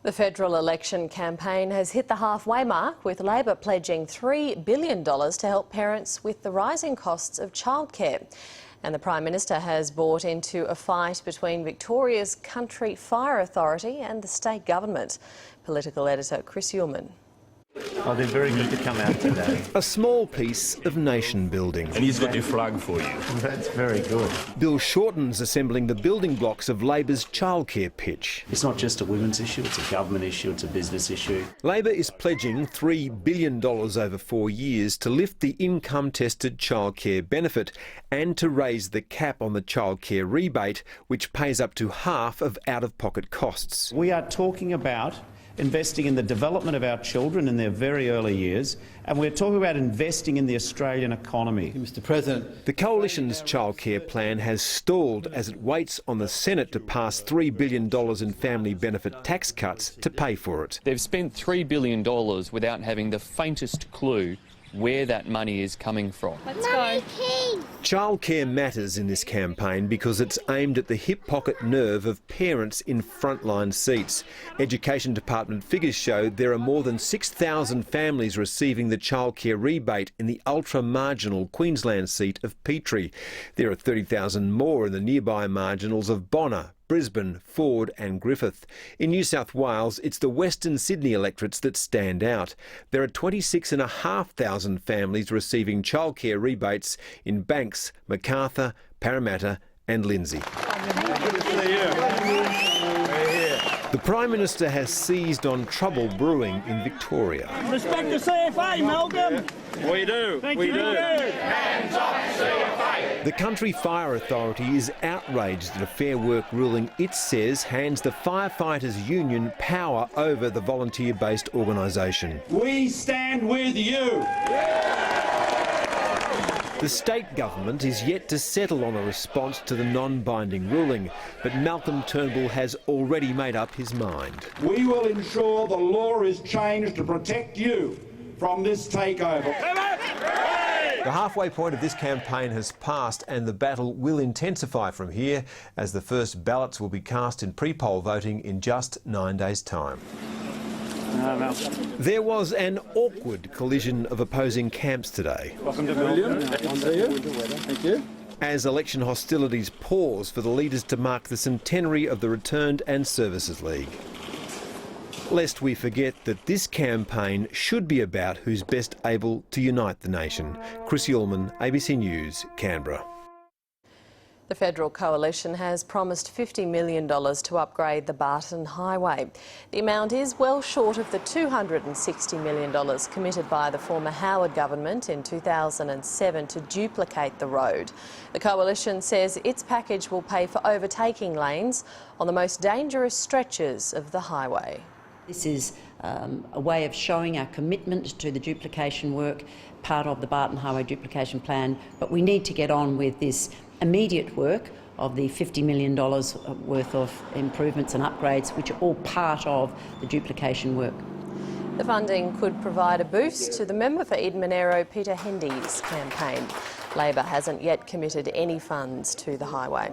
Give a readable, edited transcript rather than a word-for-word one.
The federal election campaign has hit the halfway mark, with Labor pledging $3 billion to help parents with the rising costs of childcare. And the Prime Minister has bought into a fight between Victoria's Country Fire Authority and the state government. Political editor Chris Uhlmann. Oh, they're very good to come out today. A small piece of nation building. And he's got your flag for you. That's very good. Bill Shorten's assembling the building blocks of Labor's childcare pitch. It's not just a women's issue, it's a government issue, it's a business issue. Labor is pledging $3 billion over 4 years to lift the income-tested childcare benefit and to raise the cap on the childcare rebate, which pays up to half of out-of-pocket costs. We are talking about investing in the development of our children in their very early years, and we're talking about investing in the Australian economy. Mr. President. The Coalition's childcare plan has stalled as it waits on the Senate to pass $3 billion in family benefit tax cuts to pay for it. They've spent $3 billion without having the faintest clue where that money is coming from. Let's go. Childcare matters in this campaign because it's aimed at the hip pocket nerve of parents in frontline seats. Education Department figures show there are more than 6,000 families receiving the childcare rebate in the ultra-marginal Queensland seat of Petrie. There are 30,000 more in the nearby marginals of Bonner, Brisbane, Ford and Griffith. In New South Wales, it's the Western Sydney electorates that stand out. There are 26,500 families receiving childcare rebates in Banks, Macarthur, Parramatta and Lindsay. The Prime Minister has seized on trouble brewing in Victoria. Respect the CFA, Malcolm. We do. We do. Hands up, CFA. The Country Fire Authority is outraged at a Fair Work ruling it says hands the Firefighters Union power over the volunteer-based organisation. We stand with you. The state government is yet to settle on a response to the non-binding ruling, but Malcolm Turnbull has already made up his mind. We will ensure the law is changed to protect you from this takeover. The halfway point of this campaign has passed and the battle will intensify from here as the first ballots will be cast in pre-poll voting in just 9 days' time. There was an awkward collision of opposing camps today. Welcome to Melbourne. Thank you. As election hostilities pause for the leaders to mark the centenary of the Returned and Services League. Lest we forget that this campaign should be about who's best able to unite the nation. Chris Uhlmann, ABC News, Canberra. The federal coalition has promised $50 million to upgrade the Barton Highway. The amount is well short of the $260 million committed by the former Howard government in 2007 to duplicate the road. The coalition says its package will pay for overtaking lanes on the most dangerous stretches of the highway. This is a way of showing our commitment to the duplication work, part of the Barton Highway duplication plan, but we need to get on with this immediate work of the $50 million worth of improvements and upgrades, which are all part of the duplication work. The funding could provide a boost to the member for Eden Monaro, Peter Hendy's campaign. Labor hasn't yet committed any funds to the highway.